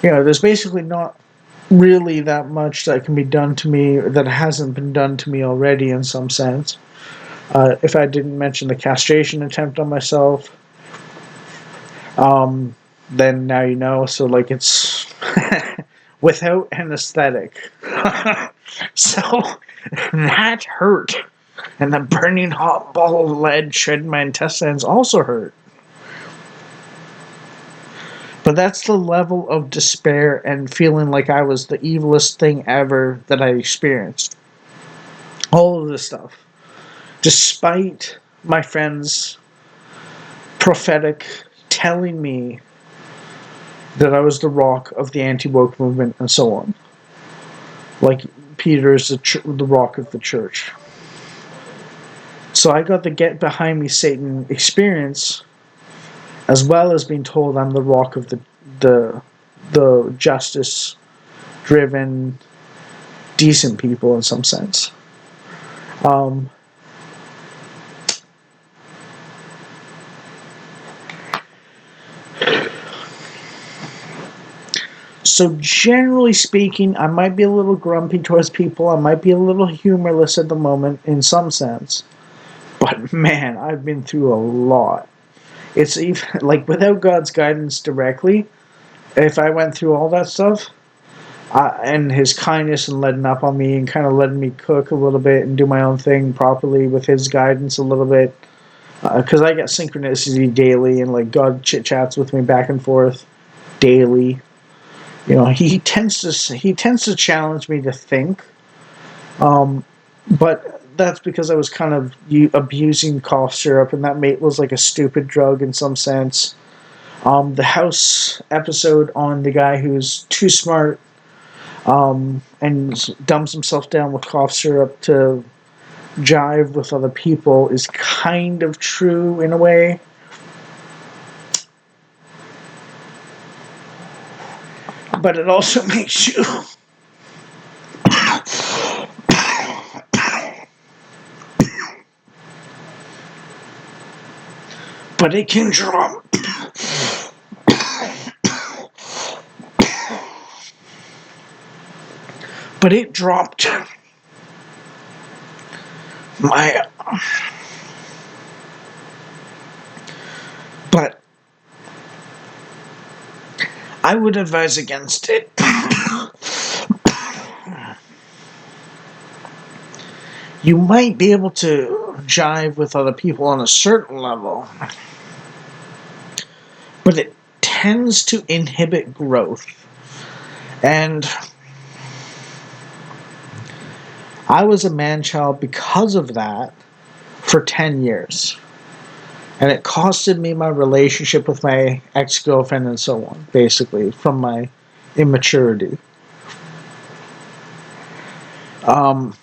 You know, there's basically not really that much that can be done to me that hasn't been done to me already in some sense. If I didn't mention the castration attempt on myself, um, then now you know. So, like, it's without anesthetic. So that hurt. And the burning hot ball of lead shredding my intestines also hurt. But that's the level of despair and feeling like I was the evilest thing ever that I experienced. All of this stuff. Despite my friends' prophetic telling me that I was the rock of the anti-woke movement and so on. Like, Peter is the rock of the church. So I got the get behind me Satan experience, as well as being told I'm the rock of the the justice driven, decent people in some sense. Um, so generally speaking, I might be a little grumpy towards people. I might be a little humorless at the moment in some sense. But man, I've been through a lot. It's even like without God's guidance directly, if I went through all that stuff, and His kindness and letting up on me and kind of letting me cook a little bit and do my own thing properly with His guidance a little bit, because I get synchronicity daily and like God chit chats with me back and forth daily. You know, he tends to challenge me to think, but that's because I was kind of abusing cough syrup, and that mate was like a stupid drug in some sense. The house episode on the guy who's too smart, and dumbs himself down with cough syrup to jive with other people is kind of true in a way. But it also makes you. But it can drop. But it dropped my. But I would advise against it. You might be able to jive with other people on a certain level, but it tends to inhibit growth. And I was a man child because of that for 10 years. And it costed me my relationship with my ex-girlfriend and so on, basically, from my immaturity. Um,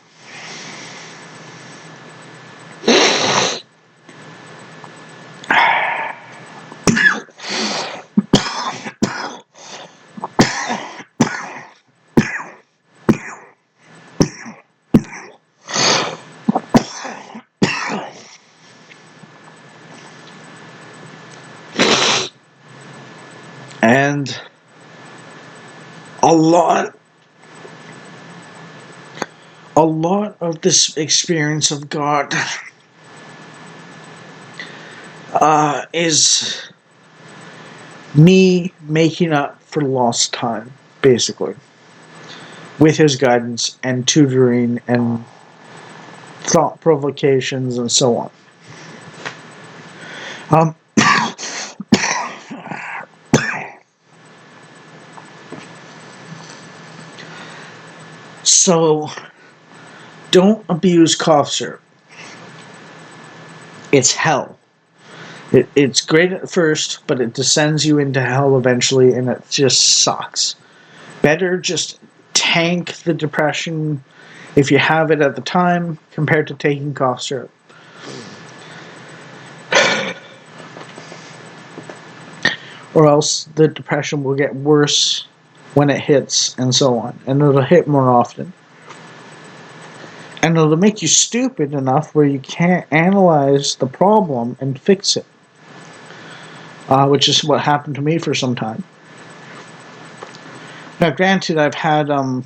a lot of this experience of God is me making up for lost time, basically, with his guidance and tutoring and thought provocations and so on. Um, so, don't abuse cough syrup. It's hell. It's great at first, but it descends you into hell eventually, and it just sucks. Better just tank the depression if you have it at the time compared to taking cough syrup. Or else the depression will get worse when it hits, and so on. And it'll hit more often. And it'll make you stupid enough where you can't analyze the problem and fix it. Which is what happened to me for some time. Now, granted, I've had a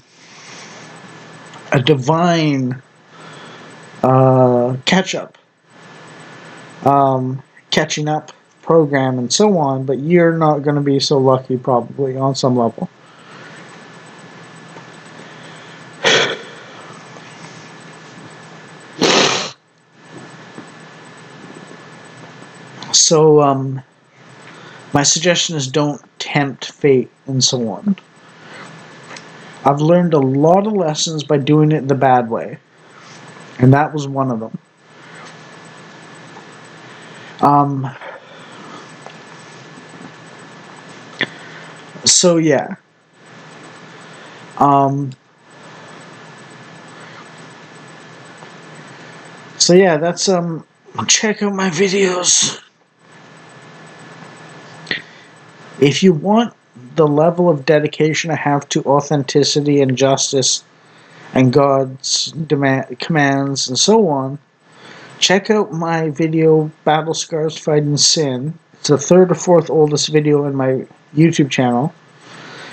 divine catch-up, catching up program and so on, but you're not going to be so lucky probably on some level. So, my suggestion is don't tempt fate and so on. I've learned a lot of lessons by doing it the bad way, and that was one of them. So yeah. So yeah, that's check out my videos. If you want the level of dedication I have to authenticity and justice and God's commands and so on, check out my video Battle Scars Fighting Sin. It's the third or fourth oldest video in my YouTube channel.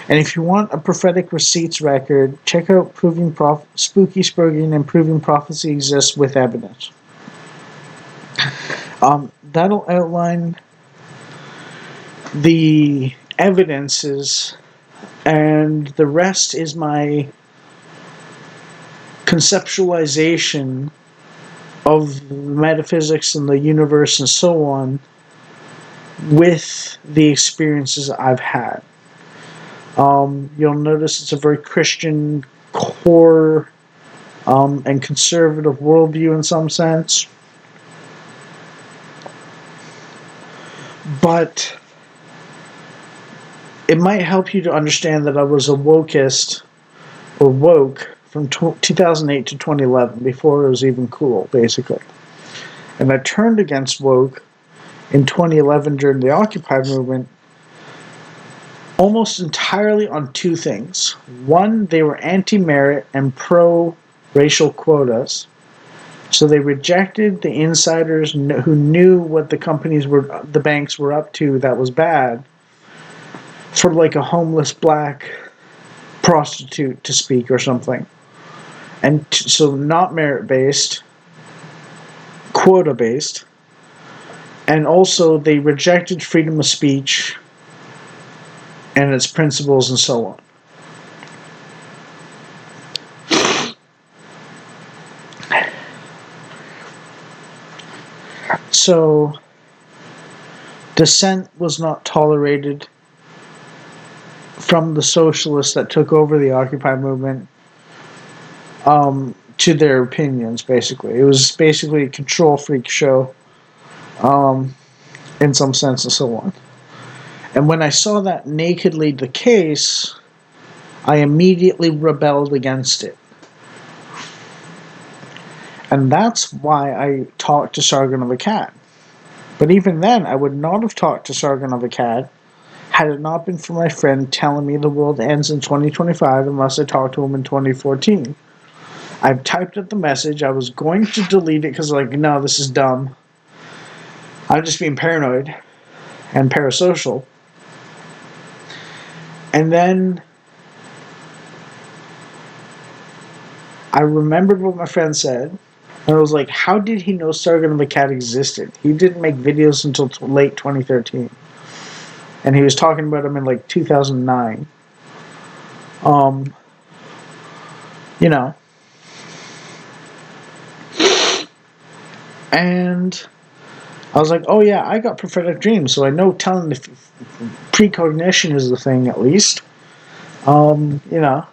And if you want a prophetic receipts record, check out Spooky Spurging and Proving Prophecy Exists with Evidence. That'll outline the evidences, and the rest is my conceptualization of metaphysics and the universe and so on with the experiences I've had. You'll notice it's a very Christian core and conservative worldview in some sense. But it might help you to understand that I was a wokeist, or woke, from 2008 to 2011, before it was even cool, basically. And I turned against woke in 2011 during the Occupy movement, almost entirely on two things. One, they were anti-merit and pro-racial quotas. So they rejected the insiders who knew what the banks were up to that was bad, for like a homeless black prostitute to speak or something. And so not merit-based, quota-based. And also they rejected freedom of speech and its principles and so on. So dissent was not tolerated from the socialists that took over the Occupy movement to their opinions, basically. It was basically a control freak show in some sense and so on. And when I saw that nakedly the case, I immediately rebelled against it. And that's why I talked to Sargon of Akkad. But even then, I would not have talked to Sargon of Akkad had it not been for my friend telling me the world ends in 2025 unless I talk to him in 2014. I've typed up the message. I was going to delete it because, no, this is dumb. I'm just being paranoid and parasocial. And then I remembered what my friend said, and I was like, how did he know Sargon of Akkad existed? He didn't make videos until late 2013. And he was talking about them in like 2009. Um, you know. And I was like, oh yeah, I got prophetic dreams, so I know telling the precognition is the thing at least. You know.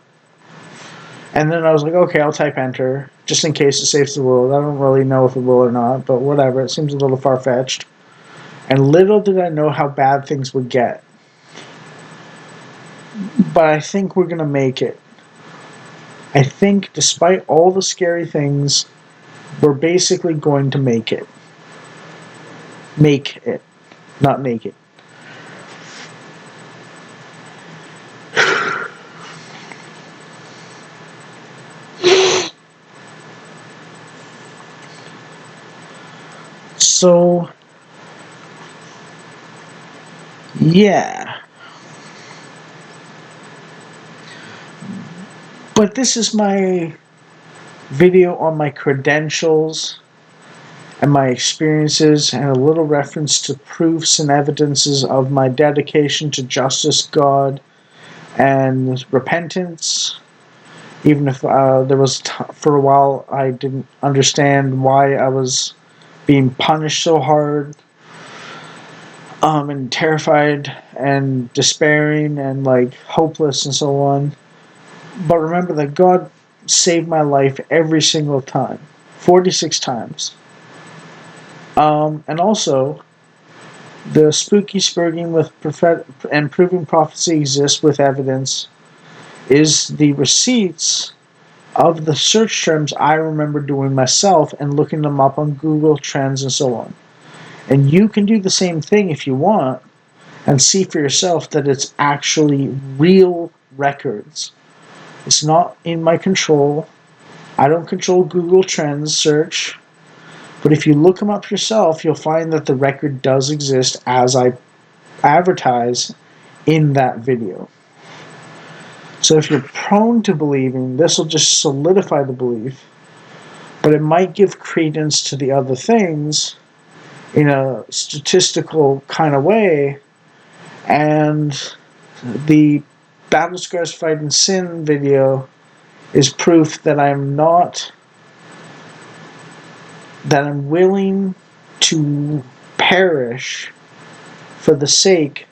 And then I was like, okay, I'll type enter, just in case it saves the world. I don't really know if it will or not, but whatever. It seems a little far-fetched. And little did I know how bad things would get. But I think we're going to make it. I think despite all the scary things, we're basically going to make it. Make it. Not make it. So, yeah. But this is my video on my credentials and my experiences, and a little reference to proofs and evidences of my dedication to justice, God, and repentance. Even if there was for a while I didn't understand why I was being punished so hard, and terrified and despairing and like hopeless and so on. But remember that God saved my life every single time, 46 times. And also, the spooky spurging with and proving prophecy exists with evidence is the receipts of the search terms I remember doing myself and looking them up on Google Trends and so on. And you can do the same thing if you want and see for yourself that it's actually real records. It's not in my control. I don't control Google Trends search. But if you look them up yourself, you'll find that the record does exist as I advertise in that video. So if you're prone to believing, this will just solidify the belief, but it might give credence to the other things in a statistical kind of way. And the Battle Scars Fighting Sin video is proof that I'm willing to perish for the sake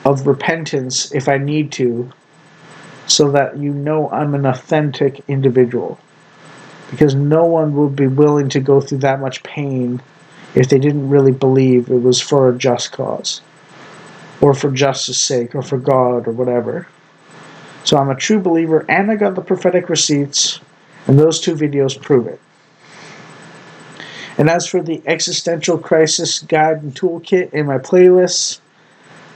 of repentance if I need to, so that you know I'm an authentic individual. Because no one would be willing to go through that much pain if they didn't really believe it was for a just cause, or for justice sake, or for God, or whatever. So I'm a true believer, and I got the prophetic receipts, and those two videos prove it. And as for the existential crisis guide and toolkit in my playlists,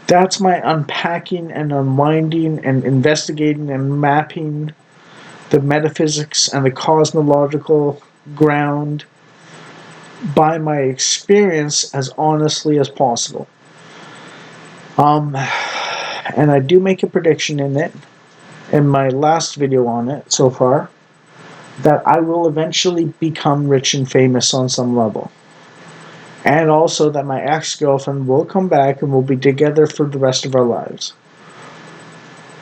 that's my unpacking and unwinding and investigating and mapping the metaphysics and the cosmological ground by my experience as honestly as possible. And I do make a prediction in it, in my last video on it so far, that I will eventually become rich and famous on some level. And also that my ex-girlfriend will come back and we'll be together for the rest of our lives.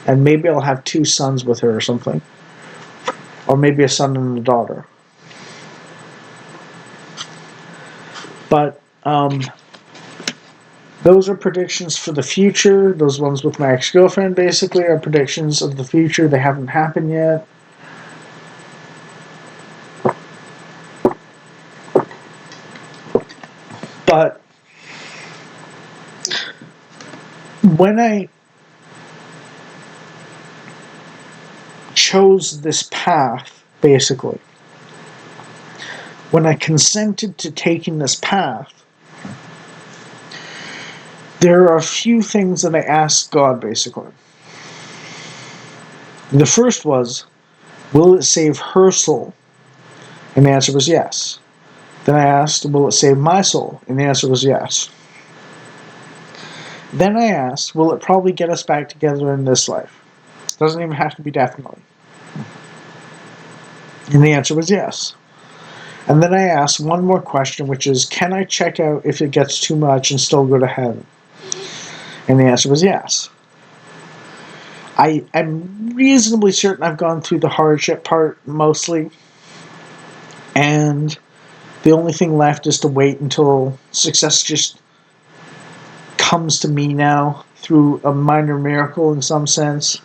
And maybe I'll have 2 sons with her or something. Or maybe a son and a daughter. But those are predictions for the future. Those ones with my ex-girlfriend basically are predictions of the future. They haven't happened yet. But when I chose this path, basically, when I consented to taking this path, there are a few things that I asked God, basically. The first was, will it save her soul? And the answer was yes. Then I asked, will it save my soul? And the answer was yes. Then I asked, will it probably get us back together in this life? It doesn't even have to be definitely. And the answer was yes. And then I asked one more question, which is, can I check out if it gets too much and still go to heaven? And the answer was yes. I am reasonably certain I've gone through the hardship part mostly, and the only thing left is to wait until success just comes to me now through a minor miracle in some sense.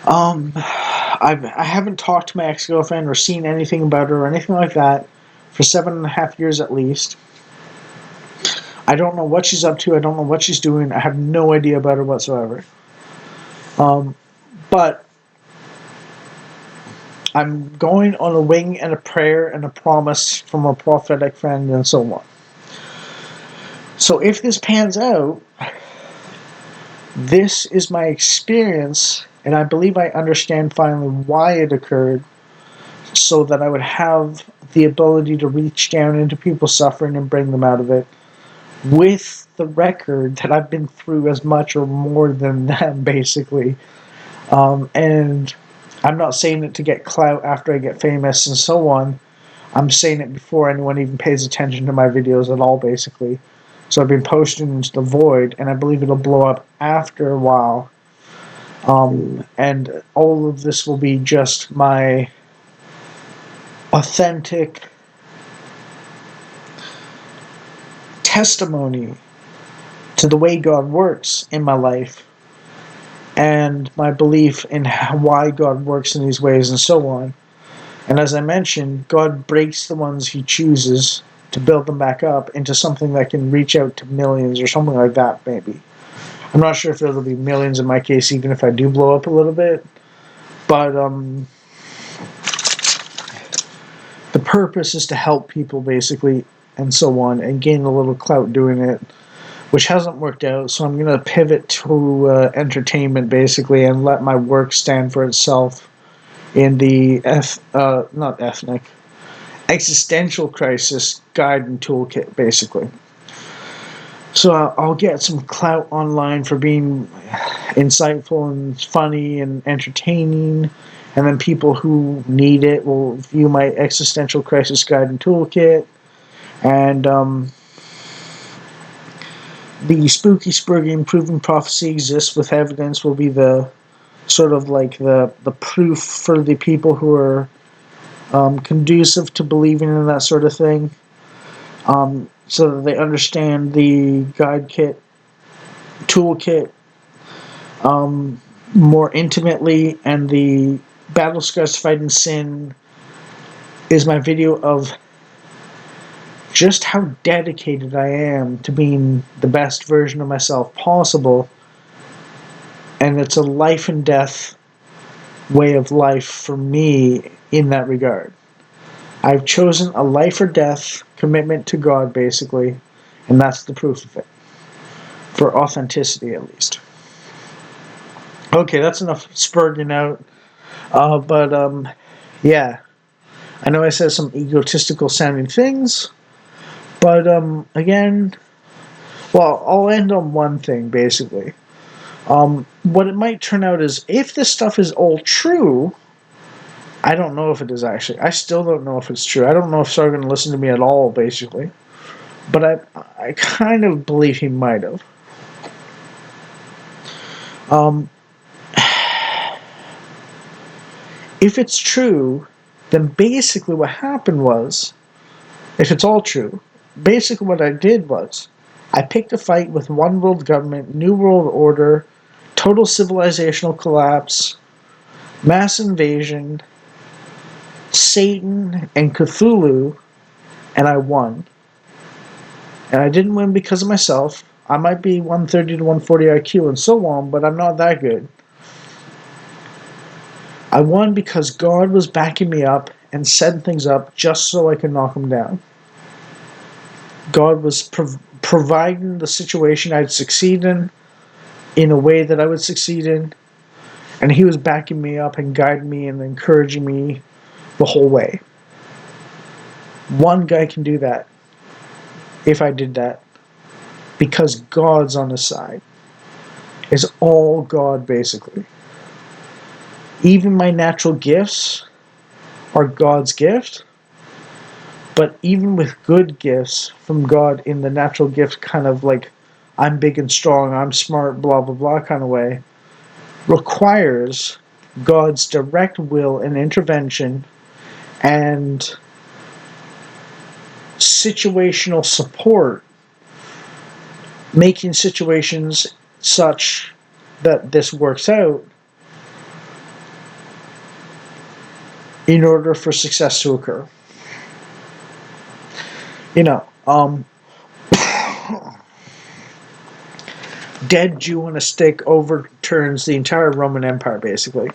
I haven't talked to my ex-girlfriend or seen anything about her or anything like that for 7.5 years at least. I don't know what she's up to. I don't know what she's doing. I have no idea about her whatsoever. But I'm going on a wing and a prayer and a promise from a prophetic friend and so on. So if this pans out, this is my experience, and I believe I understand finally why it occurred, so that I would have the ability to reach down into people's suffering and bring them out of it, with the record that I've been through as much or more than them, basically. And I'm not saying it to get clout after I get famous and so on. I'm saying it before anyone even pays attention to my videos at all, basically. So I've been posting into the void, and I believe it'll blow up after a while. And all of this will be just my authentic testimony to the way God works in my life, and my belief in why God works in these ways and so on. And as I mentioned, God breaks the ones he chooses to build them back up into something that can reach out to millions or something like that, maybe. I'm not sure if it'll be millions in my case, even if I do blow up a little bit. But the purpose is to help people, basically, and so on, and gain a little clout doing it, which hasn't worked out. So I'm going to pivot to entertainment, basically, and let my work stand for itself in the not ethnic, existential crisis guide and toolkit, basically. So I'll get some clout online for being insightful and funny and entertaining, and then people who need it will view my existential crisis guide and toolkit. And the spooky, spurgy, improving prophecy exists with evidence will be the sort of like the proof for the people who are conducive to believing in that sort of thing, so that they understand the guide kit, toolkit more intimately. And the Battle Scars Fighting Sin is my video of just how dedicated I am to being the best version of myself possible. And it's a life and death way of life for me in that regard. I've chosen a life or death commitment to God, basically, and that's the proof of it. For authenticity, at least. Okay, that's enough spurting out. But yeah. I know I said some egotistical sounding things, but again, well, I'll end on one thing, basically. What it might turn out is, if this stuff is all true, I don't know if it is actually. I still don't know if it's true. I don't know if Sargon going to listen to me at all, basically. But I kind of believe he might have. If it's true, then basically what happened was, if it's all true, basically what I did was, I picked a fight with one world government, new world order, total civilizational collapse, mass invasion, Satan, and Cthulhu, and I won. And I didn't win because of myself. I might be 130 to 140 IQ and so on, but I'm not that good. I won because God was backing me up and setting things up just so I could knock him down. God was providing the situation I'd succeed in a way that I would succeed in, and he was backing me up and guiding me and encouraging me the whole way. One guy can do that if I did that, because God's on his side. It's all God, basically. Even my natural gifts are God's gift. But even with good gifts from God in the natural gift kind of like I'm big and strong, I'm smart, blah, blah, blah kind of way, requires God's direct will and intervention and situational support, making situations such that this works out in order for success to occur. You know, dead Jew on a stick overturns the entire Roman Empire, basically.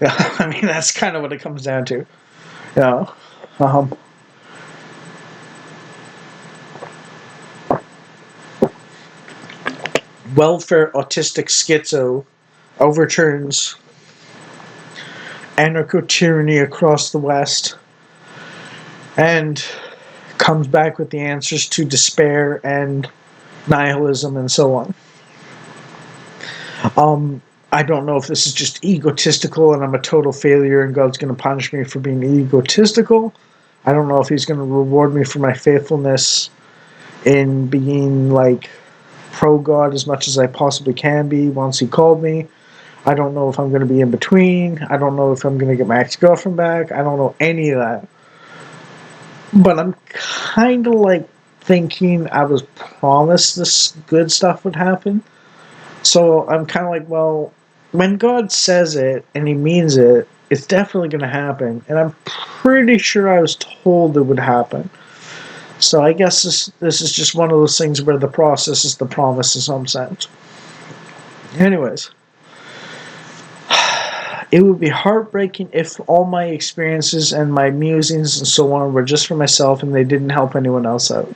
I mean, that's kind of what it comes down to. You know, um, welfare autistic schizo overturns anarcho-tyranny across the West and comes back with the answers to despair and nihilism and so on. I don't know if this is just egotistical and I'm a total failure and God's going to punish me for being egotistical. I don't know if he's going to reward me for my faithfulness in being like pro-God as much as I possibly can be once he called me. I don't know if I'm going to be in between. I don't know if I'm going to get my ex-girlfriend back. I don't know any of that. But I'm kind of like thinking I was promised this good stuff would happen. So I'm kind of like, well, when God says it and he means it, it's definitely going to happen. And I'm pretty sure I was told it would happen. So I guess this is just one of those things where the process is the promise in some sense. Anyways, it would be heartbreaking if all my experiences and my musings and so on were just for myself and they didn't help anyone else out.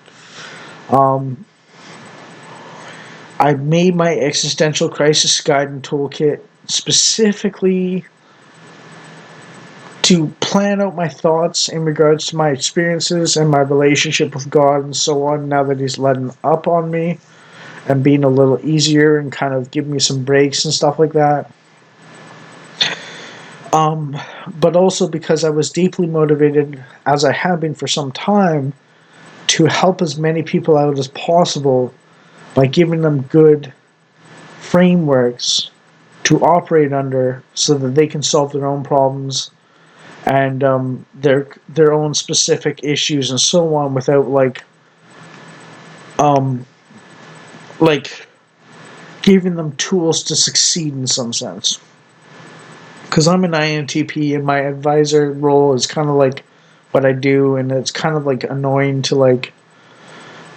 I made my existential crisis guide and toolkit specifically to plan out my thoughts in regards to my experiences and my relationship with God and so on now that he's letting up on me and being a little easier and kind of giving me some breaks and stuff like that. But also because I was deeply motivated, as I have been for some time, to help as many people out as possible by giving them good frameworks to operate under so that they can solve their own problems and their own specific issues and so on without like giving them tools to succeed in some sense. Because I'm an INTP and my advisor role is kind of like what I do, and it's kind of like annoying to like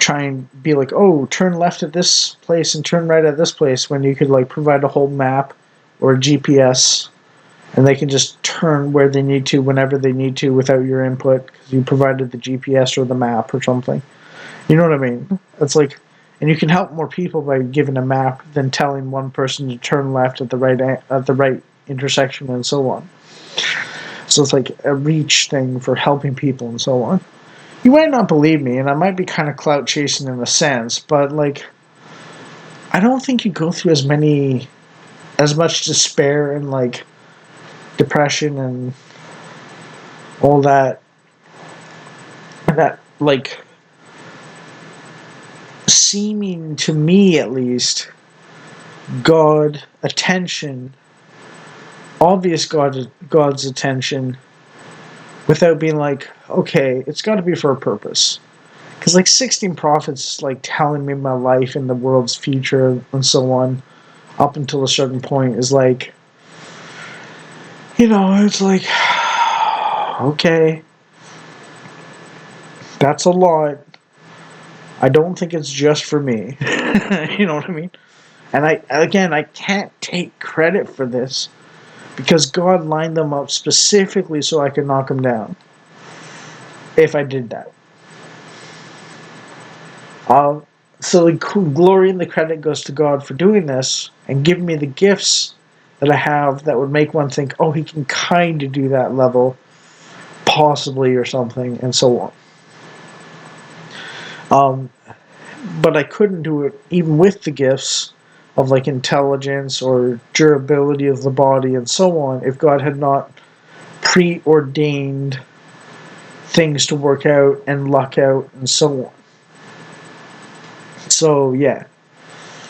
try and be like, oh, turn left at this place and turn right at this place when you could like provide a whole map or a GPS and they can just turn where they need to whenever they need to without your input because you provided the GPS or the map or something. You know what I mean? It's like, and you can help more people by giving a map than telling one person to turn left at the right intersection and so on. So it's like a reach thing for helping people and so on. You might not believe me, and I might be kind of clout chasing in a sense, but like, I don't think you go through as much despair and like depression and all that like seeming to me at least God attention, obvious God's attention, without being like, okay, it's got to be for a purpose. Because like 16 prophets is like telling me my life and the world's future and so on, up until a certain point is like, it's like, okay, that's a lot. I don't think it's just for me. You know what I mean? And I can't take credit for this because God lined them up specifically so I could knock them down. If I did that. So the glory and the credit goes to God for doing this and giving me the gifts that I have that would make one think, oh, he can kind of do that level, possibly, or something, and so on. But I couldn't do it even with the gifts of like intelligence or durability of the body and so on if God had not preordained things to work out and luck out and so on. So yeah,